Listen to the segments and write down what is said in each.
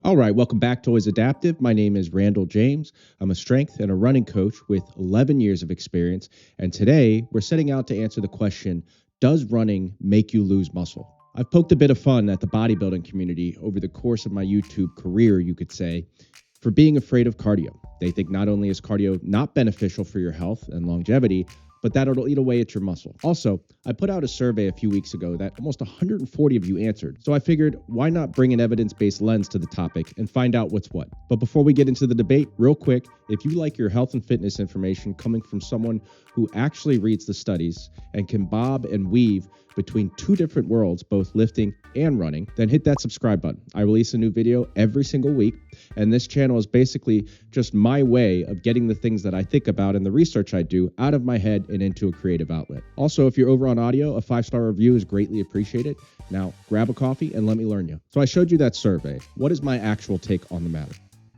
All right, welcome back to Always Adaptive. My name is Randall James. I'm a strength and a running coach with 11 years of experience. And today we're setting out to answer the question, does running make you lose muscle? I've poked a bit of fun at the bodybuilding community over the course of my YouTube career, you could say, for being afraid of cardio. They think not only is cardio not beneficial for your health and longevity, but that it'll eat away at your muscle. Also, I put out a survey a few weeks ago that almost 140 of you answered. So I figured, why not bring an evidence-based lens to the topic and find out what's what? But before we get into the debate, real quick, if you like your health and fitness information coming from someone who actually reads the studies and can bob and weave between two different worlds, both lifting and running, then hit that subscribe button. I release a new video every single week, and this channel is basically just my way of getting the things that I think about and the research I do out of my head and into a creative outlet. Also, if you're over on audio, a 5-star review is greatly appreciated. Now, grab a coffee and let me learn you. So I showed you that survey. What is my actual take on the matter?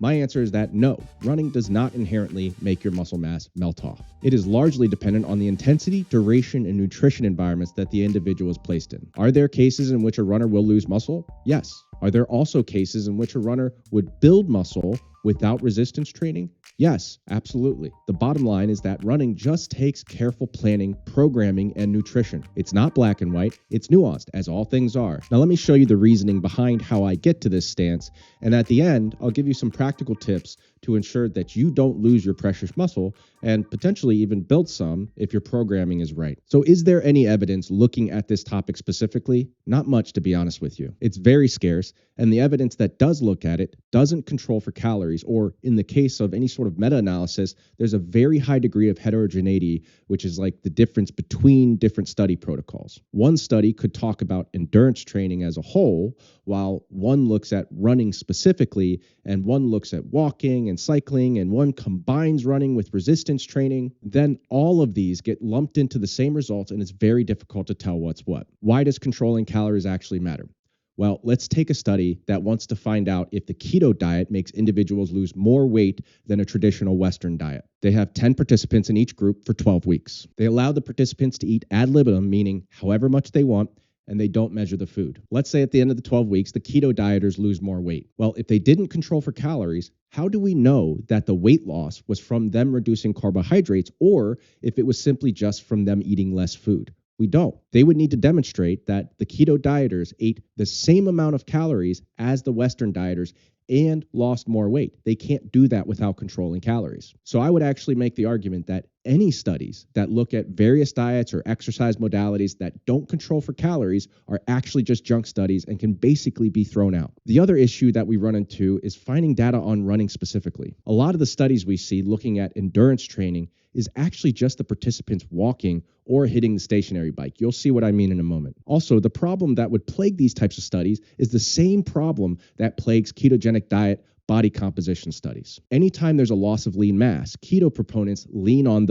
My answer is that no, running does not inherently make your muscle mass melt off. It is largely dependent on the intensity, duration, and nutrition environments that the individual is placed in. Are there cases in which a runner will lose muscle? Yes. Are there also cases in which a runner would build muscle without resistance training? Yes, absolutely. The bottom line is that running just takes careful planning, programming, and nutrition. It's not black and white, it's nuanced, as all things are. Now let me show you the reasoning behind how I get to this stance, and at the end, I'll give you some practical tips to ensure that you don't lose your precious muscle and potentially even build some if your programming is right. So is there any evidence looking at this topic specifically? Not much, to be honest with you. It's very scarce, and the evidence that does look at it doesn't control for calories, or in the case of any sort of meta-analysis, there's a very high degree of heterogeneity, which is like the difference between different study protocols. One study could talk about endurance training as a whole, while one looks at running specifically, and one looks at walking and cycling, and one combines running with resistance training. Then all of these get lumped into the same results, and it's very difficult to tell what's what. Why does controlling calories actually matter? Well, let's take a study that wants to find out if the keto diet makes individuals lose more weight than a traditional Western diet. They have 10 participants in each group for 12 weeks. They allow the participants to eat ad libitum, meaning however much they want, and they don't measure the food. Let's say at the end of the 12 weeks, the keto dieters lose more weight. Well, if they didn't control for calories, how do we know that the weight loss was from them reducing carbohydrates or if it was simply just from them eating less food? We don't. They would need to demonstrate that the keto dieters ate the same amount of calories as the Western dieters and lost more weight. They can't do that without controlling calories. So I would actually make the argument that any studies that look at various diets or exercise modalities that don't control for calories are actually just junk studies and can basically be thrown out. The other issue that we run into is finding data on running specifically. A lot of the studies we see looking at endurance training is actually just the participants walking or hitting the stationary bike. You'll see what I mean in a moment. Also, the problem that would plague these types of studies is the same problem that plagues ketogenic diet body composition studies. Anytime there's a loss of lean mass, keto proponents lean on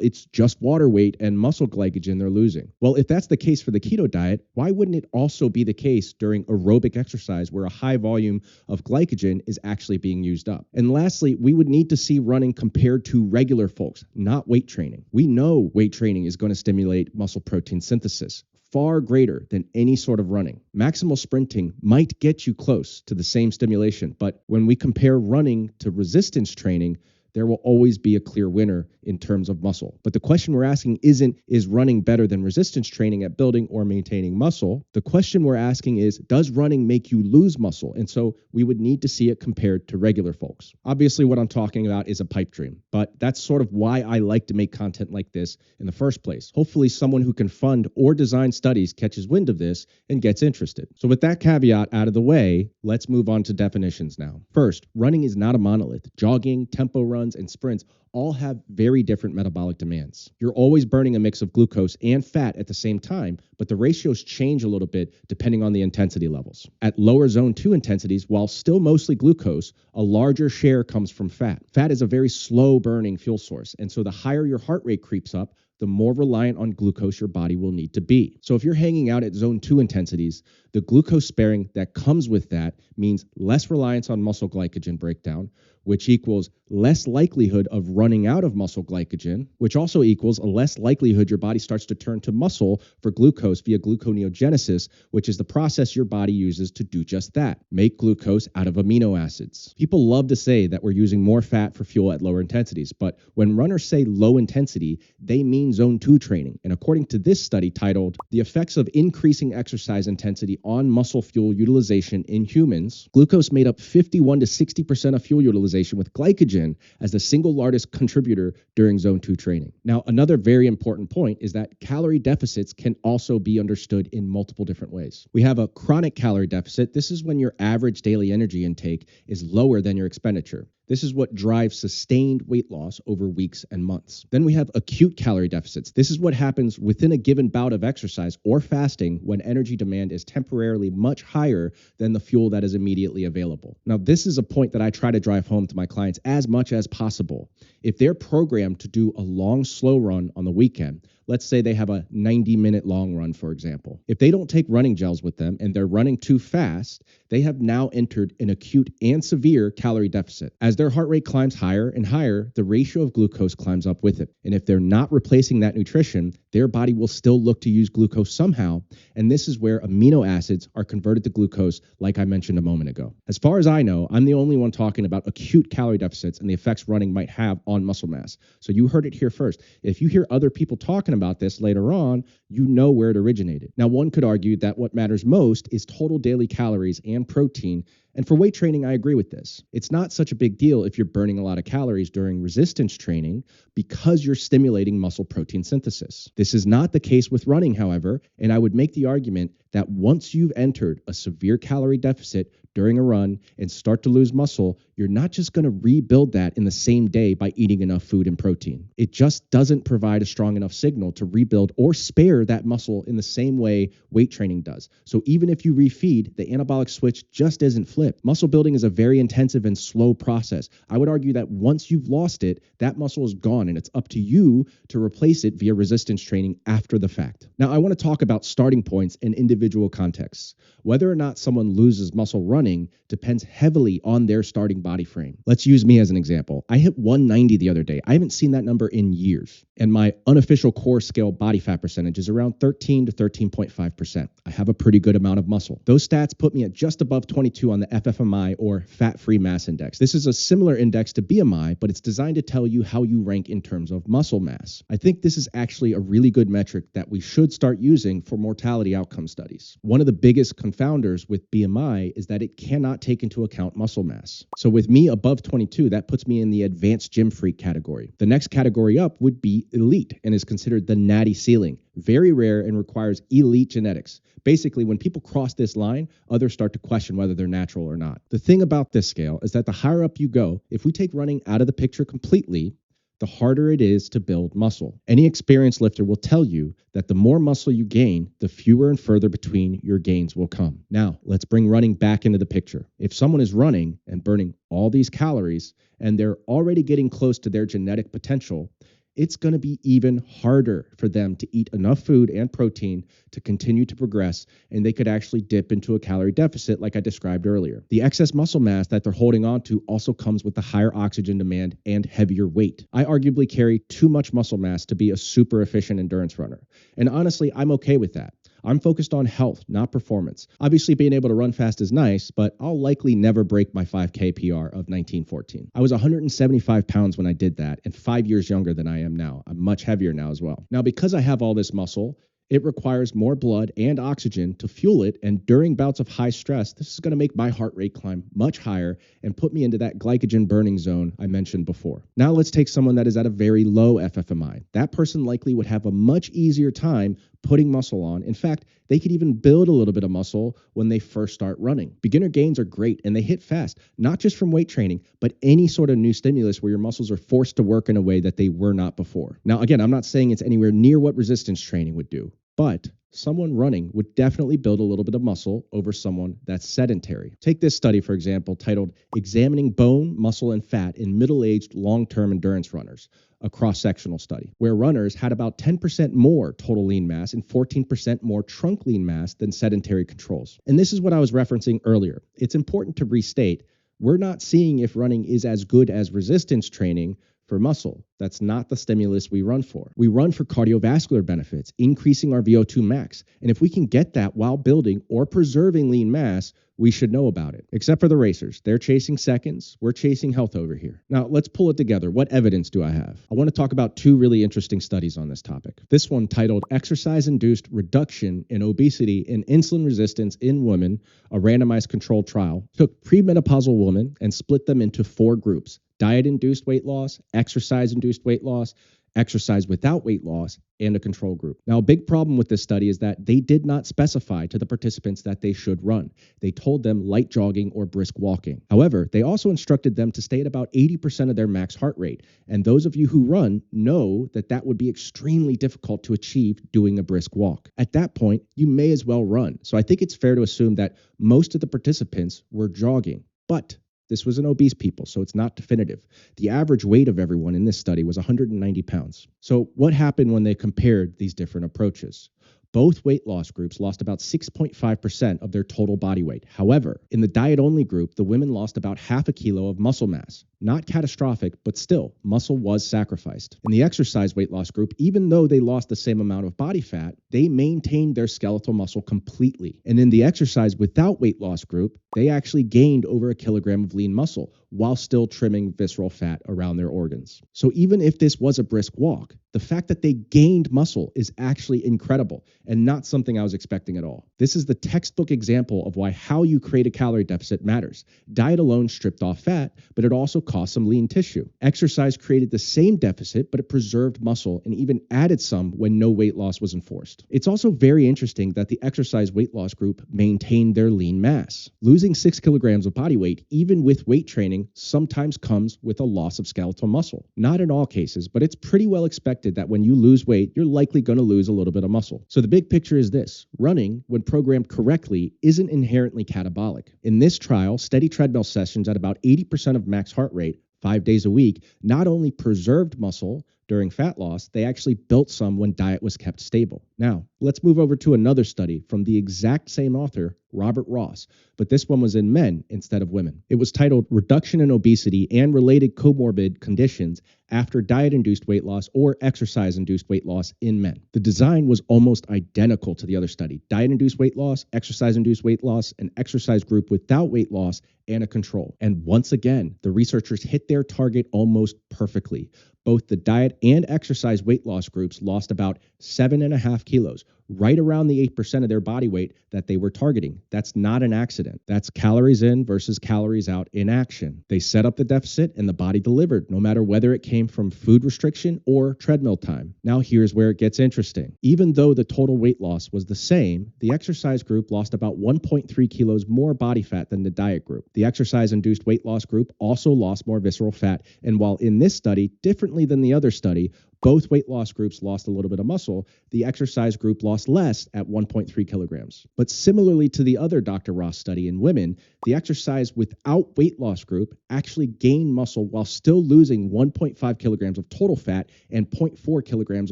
it's just water weight and muscle glycogen they're losing. Well, if that's the case for the keto diet, why wouldn't it also be the case during aerobic exercise where a high volume of glycogen is actually being used up? And lastly, we would need to see running compared to regular folks, not weight training. We know weight training is going to stimulate muscle protein synthesis far greater than any sort of running. Maximal sprinting might get you close to the same stimulation, but when we compare running to resistance training, there will always be a clear winner in terms of muscle. But the question we're asking isn't, is running better than resistance training at building or maintaining muscle? The question we're asking is, does running make you lose muscle? And so we would need to see it compared to regular folks. Obviously, what I'm talking about is a pipe dream, but that's sort of why I like to make content like this in the first place. Hopefully, someone who can fund or design studies catches wind of this and gets interested. So with that caveat out of the way, let's move on to definitions now. First, running is not a monolith. Jogging, tempo runs, and sprints all have very different metabolic demands. You're always burning a mix of glucose and fat at the same time, but the ratios change a little bit depending on the intensity levels. At lower zone 2 intensities, while still mostly glucose, a larger share comes from fat. Fat is a very slow burning fuel source, and so the higher your heart rate creeps up, the more reliant on glucose your body will need to be. So if you're hanging out at zone 2 intensities, the glucose sparing that comes with that means less reliance on muscle glycogen breakdown, which equals less likelihood of running out of muscle glycogen, which also equals a less likelihood your body starts to turn to muscle for glucose via gluconeogenesis, which is the process your body uses to do just that, make glucose out of amino acids. People love to say that we're using more fat for fuel at lower intensities, but when runners say low intensity, they mean zone 2 training. And according to this study titled The Effects of Increasing Exercise Intensity on Muscle Fuel Utilization in Humans, glucose made up 51 to 60% of fuel utilization, with glycogen as the single largest contributor during zone 2 training. Now, another very important point is that calorie deficits can also be understood in multiple different ways. We have a chronic calorie deficit. This is when your average daily energy intake is lower than your expenditure. This is what drives sustained weight loss over weeks and months. Then we have acute calorie deficits. This is what happens within a given bout of exercise or fasting when energy demand is temporarily much higher than the fuel that is immediately available. Now, this is a point that I try to drive home to my clients as much as possible. If they're programmed to do a long, slow run on the weekend, let's say they have a 90-minute long run, for example. If they don't take running gels with them and they're running too fast, they have now entered an acute and severe calorie deficit. As their heart rate climbs higher and higher, the ratio of glucose climbs up with it. And if they're not replacing that nutrition, their body will still look to use glucose somehow. And this is where amino acids are converted to glucose, like I mentioned a moment ago. As far as I know, I'm the only one talking about acute calorie deficits and the effects running might have on muscle mass. So you heard it here first. If you hear other people talking about this later on, you know where it originated. Now, one could argue that what matters most is total daily calories and protein. And for weight training, I agree with this. It's not such a big deal if you're burning a lot of calories during resistance training because you're stimulating muscle protein synthesis. This is not the case with running, however, and I would make the argument that once you've entered a severe calorie deficit during a run and start to lose muscle, you're not just going to rebuild that in the same day by eating enough food and protein. It just doesn't provide a strong enough signal to rebuild or spare that muscle in the same way weight training does. So even if you refeed, the anabolic switch just isn't flipped. Muscle building is a very intensive and slow process. I would argue that once you've lost it, that muscle is gone and it's up to you to replace it via resistance training after the fact. Now, I want to talk about starting points in individual contexts. Whether or not someone loses muscle running depends heavily on their starting body frame. Let's use me as an example. I hit 190 the other day. I haven't seen that number in years. And my unofficial core scale body fat percentage is around 13 to 13.5%. I have a pretty good amount of muscle. Those stats put me at just above 22 on the FFMI or fat-free mass index. This is a similar index to BMI, but it's designed to tell you how you rank in terms of muscle mass. I think this is actually a really good metric that we should start using for mortality outcome studies. One of the biggest confounders with BMI is that it cannot take into account muscle mass. So with me above 22, that puts me in the advanced gym freak category. The next category up would be elite and is considered the natty ceiling. Very rare and requires elite genetics. Basically, when people cross this line, others start to question whether they're natural or not. The thing about this scale is that the higher up you go, if we take running out of the picture completely, the harder it is to build muscle. Any experienced lifter will tell you that the more muscle you gain, the fewer and further between your gains will come. Now, let's bring running back into the picture. If someone is running and burning all these calories and they're already getting close to their genetic potential, it's going to be even harder for them to eat enough food and protein to continue to progress, and they could actually dip into a calorie deficit like I described earlier. The excess muscle mass that they're holding on to also comes with the higher oxygen demand and heavier weight. I arguably carry too much muscle mass to be a super efficient endurance runner, and honestly, I'm okay with that. I'm focused on health, not performance. Obviously, being able to run fast is nice, but I'll likely never break my 5K PR of 1914. I was 175 pounds when I did that, and 5 years younger than I am now. I'm much heavier now as well. Now, because I have all this muscle, it requires more blood and oxygen to fuel it, and during bouts of high stress, this is going to make my heart rate climb much higher and put me into that glycogen burning zone I mentioned before. Now let's take someone that is at a very low FFMI. That person likely would have a much easier time putting muscle on. In fact, they could even build a little bit of muscle when they first start running. Beginner gains are great and they hit fast, not just from weight training, but any sort of new stimulus where your muscles are forced to work in a way that they were not before. Now, again, I'm not saying it's anywhere near what resistance training would do, but someone running would definitely build a little bit of muscle over someone that's sedentary. Take this study, for example, titled Examining Bone, Muscle, and Fat in Middle-Aged Long-Term Endurance Runners, a cross-sectional study, where runners had about 10% more total lean mass and 14% more trunk lean mass than sedentary controls. And this is what I was referencing earlier. It's important to restate, we're not seeing if running is as good as resistance training for muscle. That's not the stimulus we run for. We run for cardiovascular benefits, increasing our VO2 max. And if we can get that while building or preserving lean mass, we should know about it. Except for the racers. They're chasing seconds. We're chasing health over here. Now, let's pull it together. What evidence do I have? I want to talk about two really interesting studies on this topic. This one titled Exercise-Induced Reduction in Obesity and Insulin Resistance in Women, a randomized controlled trial, took premenopausal women and split them into 4 groups: diet-induced weight loss, exercise-induced weight loss, exercise without weight loss, and a control group. Now, a big problem with this study is that they did not specify to the participants that they should run. They told them light jogging or brisk walking. However, they also instructed them to stay at about 80% of their max heart rate. And those of you who run know that that would be extremely difficult to achieve doing a brisk walk. At that point, you may as well run. So I think it's fair to assume that most of the participants were jogging. But this was in obese people, so it's not definitive. The average weight of everyone in this study was 190 pounds. So what happened when they compared these different approaches? Both weight loss groups lost about 6.5% of their total body weight. However, in the diet-only group, the women lost about half a kilo of muscle mass. Not catastrophic, but still, muscle was sacrificed. In the exercise weight loss group, even though they lost the same amount of body fat, they maintained their skeletal muscle completely. And in the exercise without weight loss group, they actually gained over a kilogram of lean muscle while still trimming visceral fat around their organs. So even if this was a brisk walk, the fact that they gained muscle is actually incredible and not something I was expecting at all. This is the textbook example of why how you create a calorie deficit matters. Diet alone stripped off fat, but it also cost some lean tissue. Exercise created the same deficit, but it preserved muscle and even added some when no weight loss was enforced. It's also very interesting that the exercise weight loss group maintained their lean mass. Losing 6 kilograms of body weight, even with weight training, sometimes comes with a loss of skeletal muscle. Not in all cases, but it's pretty well expected that when you lose weight, you're likely going to lose a little bit of muscle. So the big picture is this: running, when programmed correctly, isn't inherently catabolic. In this trial, steady treadmill sessions at about 80% of max heart rate, 5 days a week, not only preserved muscle during fat loss, they actually built some when diet was kept stable. Now, let's move over to another study from the exact same author, Robert Ross, but this one was in men instead of women. It was titled Reduction in Obesity and Related Comorbid Conditions After Diet-Induced Weight Loss or Exercise-Induced Weight Loss in Men. The design was almost identical to the other study: diet-induced weight loss, exercise-induced weight loss, an exercise group without weight loss, and a control. And once again, the researchers hit their target almost perfectly. Both the diet and exercise weight loss groups lost about 7.5 kilos, right around the 8% of their body weight that they were targeting. That's not an accident. That's calories in versus calories out in action. They set up the deficit and the body delivered, no matter whether it came from food restriction or treadmill time. Now here's where it gets interesting. Even though the total weight loss was the same, the exercise group lost about 1.3 kilos more body fat than the diet group. The exercise-induced weight loss group also lost more visceral fat, and while in this study, differently than the other study, both weight loss groups lost a little bit of muscle, the exercise group lost less at 1.3 kilograms. But similarly to the other Dr. Ross study in women, the exercise without weight loss group actually gained muscle while still losing 1.5 kilograms of total fat and 0.4 kilograms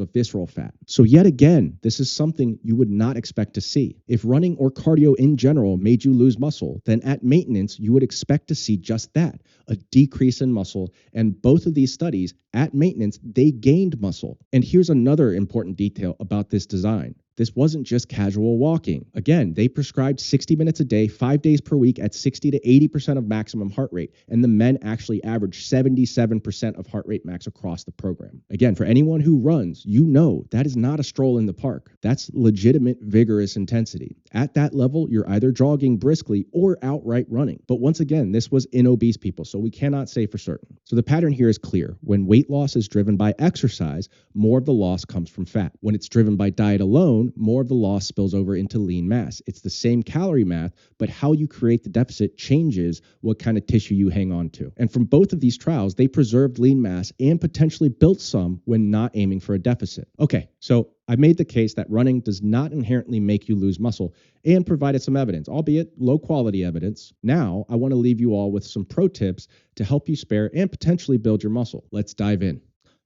of visceral fat. So yet again, this is something you would not expect to see. If running or cardio in general made you lose muscle, then at maintenance, you would expect to see just that, a decrease in muscle. And both of these studies, at maintenance, they gained muscle. And here's another important detail about this design. This wasn't just casual walking. Again, they prescribed 60 minutes a day, 5 days per week at 60 to 80% of maximum heart rate. And the men actually averaged 77% of heart rate max across the program. Again, for anyone who runs, you know that is not a stroll in the park. That's legitimate, vigorous intensity. At that level, you're either jogging briskly or outright running. But once again, this was in obese people, so we cannot say for certain. So the pattern here is clear. When weight loss is driven by exercise, more of the loss comes from fat. When it's driven by diet alone, run, more of the loss spills over into lean mass. It's the same calorie math, but how you create the deficit changes what kind of tissue you hang on to. And from both of these trials, they preserved lean mass and potentially built some when not aiming for a deficit. Okay, so I made the case that running does not inherently make you lose muscle and provided some evidence, albeit low quality evidence. Now, I want to leave you all with some pro tips to help you spare and potentially build your muscle. Let's dive in.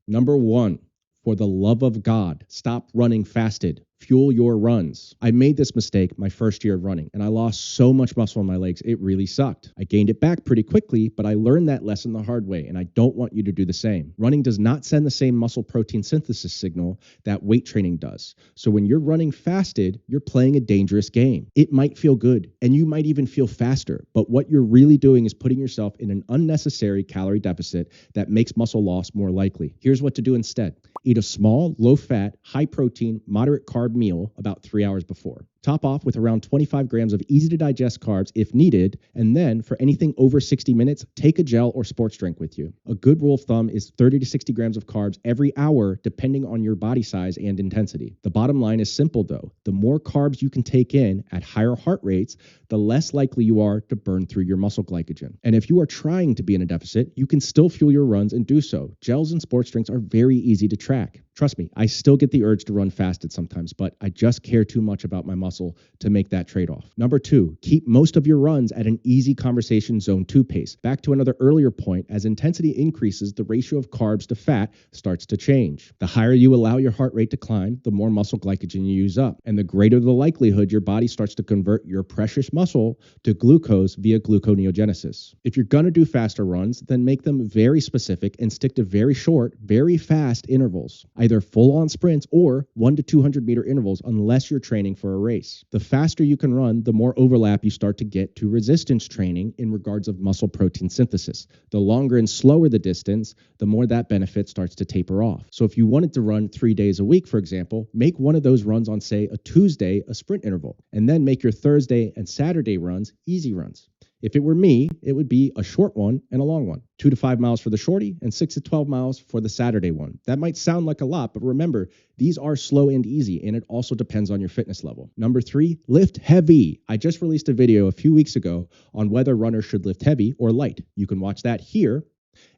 Number 1, for the love of God, stop running fasted. Fuel your runs. I made this mistake my first year of running, and I lost so much muscle in my legs, it really sucked. I gained it back pretty quickly, but I learned that lesson the hard way, and I don't want you to do the same. Running does not send the same muscle protein synthesis signal that weight training does. So when you're running fasted, you're playing a dangerous game. It might feel good, and you might even feel faster, but what you're really doing is putting yourself in an unnecessary calorie deficit that makes muscle loss more likely. Here's what to do instead. Eat a small, low-fat, high-protein, moderate carb meal about 3 hours before. Top off with around 25 grams of easy-to-digest carbs if needed, and then for anything over 60 minutes, take a gel or sports drink with you. A good rule of thumb is 30 to 60 grams of carbs every hour, depending on your body size and intensity. The bottom line is simple, though. The more carbs you can take in at higher heart rates, the less likely you are to burn through your muscle glycogen. And if you are trying to be in a deficit, you can still fuel your runs and do so. Gels and sports drinks are very easy to track. Trust me, I still get the urge to run fasted sometimes, but I just care too much about my muscle to make that trade-off. Number 2, keep most of your runs at an easy conversation zone 2 pace. Back to another earlier point, as intensity increases, the ratio of carbs to fat starts to change. The higher you allow your heart rate to climb, the more muscle glycogen you use up, and the greater the likelihood your body starts to convert your precious muscle to glucose via gluconeogenesis. If you're gonna do faster runs, then make them very specific and stick to very short, very fast intervals. Either full-on sprints or 1 to 200 meter intervals unless you're training for a race. The faster you can run, the more overlap you start to get to resistance training in regards of muscle protein synthesis. The longer and slower the distance, the more that benefit starts to taper off. So if you wanted to run 3 days a week, for example, make one of those runs on, say, a Tuesday, a sprint interval, and then make your Thursday and Saturday runs easy runs. If it were me, it would be a short one and a long one. 2 to 5 miles for the shorty and 6 to 12 miles for the Saturday one. That might sound like a lot, but remember, these are slow and easy, and it also depends on your fitness level. Number 3, lift heavy. I just released a video a few weeks ago on whether runners should lift heavy or light. You can watch that here.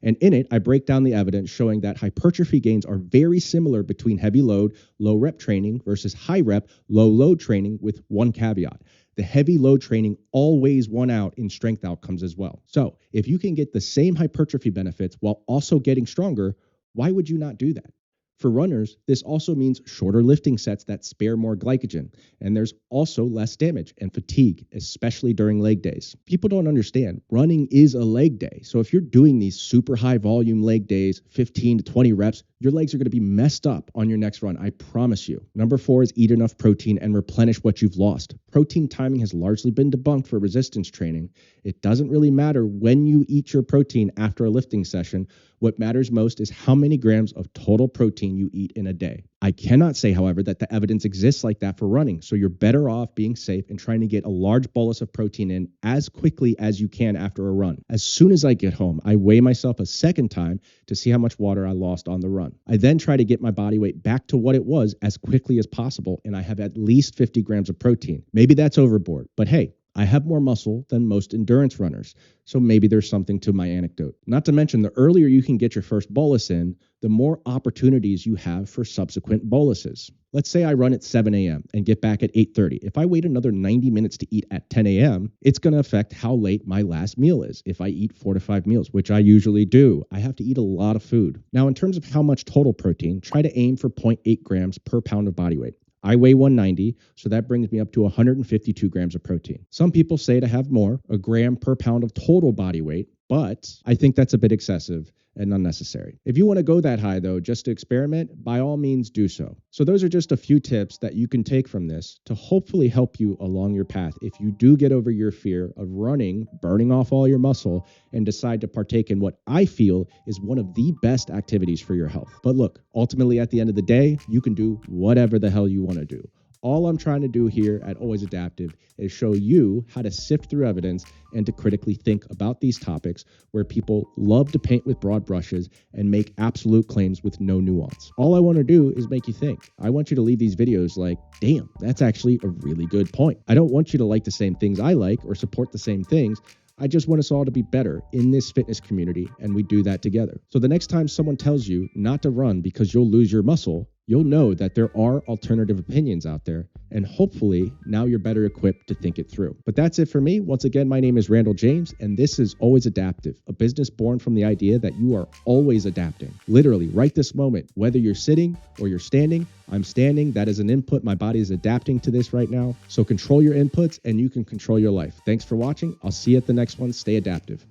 And in it, I break down the evidence showing that hypertrophy gains are very similar between heavy load, low rep training versus high rep, low load training, with one caveat. The heavy load training always won out in strength outcomes as well. So if you can get the same hypertrophy benefits while also getting stronger, why would you not do that? For runners, this also means shorter lifting sets that spare more glycogen, and there's also less damage and fatigue, especially during leg days. People don't understand, running is a leg day. So if you're doing these super high volume leg days, 15 to 20 reps, your legs are going to be messed up on your next run, I promise you. Number 4 is eat enough protein and replenish what you've lost. Protein timing has largely been debunked for resistance training. It doesn't really matter when you eat your protein after a lifting session. What matters most is how many grams of total protein you eat in a day. I cannot say, however, that the evidence exists like that for running, so you're better off being safe and trying to get a large bolus of protein in as quickly as you can after a run. As soon as I get home, I weigh myself a second time to see how much water I lost on the run. I then try to get my body weight back to what it was as quickly as possible, and I have at least 50 grams of protein. Maybe that's overboard, but hey, I have more muscle than most endurance runners, so maybe there's something to my anecdote. Not to mention, the earlier you can get your first bolus in, the more opportunities you have for subsequent boluses. Let's say I run at 7 a.m. and get back at 8:30. If I wait another 90 minutes to eat at 10 a.m., it's going to affect how late my last meal is. If I eat 4 to 5 meals, which I usually do, I have to eat a lot of food. Now, in terms of how much total protein, try to aim for 0.8 grams per pound of body weight. I weigh 190, so that brings me up to 152 grams of protein. Some people say to have more, a gram per pound of total body weight, but I think that's a bit excessive and unnecessary. If you want to go that high, though, just to experiment, by all means do so. So those are just a few tips that you can take from this to hopefully help you along your path if you do get over your fear of running, burning off all your muscle, and decide to partake in what I feel is one of the best activities for your health. But look, ultimately at the end of the day, you can do whatever the hell you want to do. All I'm trying to do here at Always Adaptive is show you how to sift through evidence and to critically think about these topics where people love to paint with broad brushes and make absolute claims with no nuance. All I want to do is make you think. I want you to leave these videos like, damn, that's actually a really good point. I don't want you to like the same things I like or support the same things. I just want us all to be better in this fitness community, and we do that together. So the next time someone tells you not to run because you'll lose your muscle, you'll know that there are alternative opinions out there, and hopefully now you're better equipped to think it through. But that's it for me. Once again, my name is Randall James, and this is Always Adaptive, a business born from the idea that you are always adapting. Literally, right this moment, whether you're sitting or you're standing, I'm standing. That is an input. My body is adapting to this right now. So control your inputs and you can control your life. Thanks for watching. I'll see you at the next one. Stay adaptive.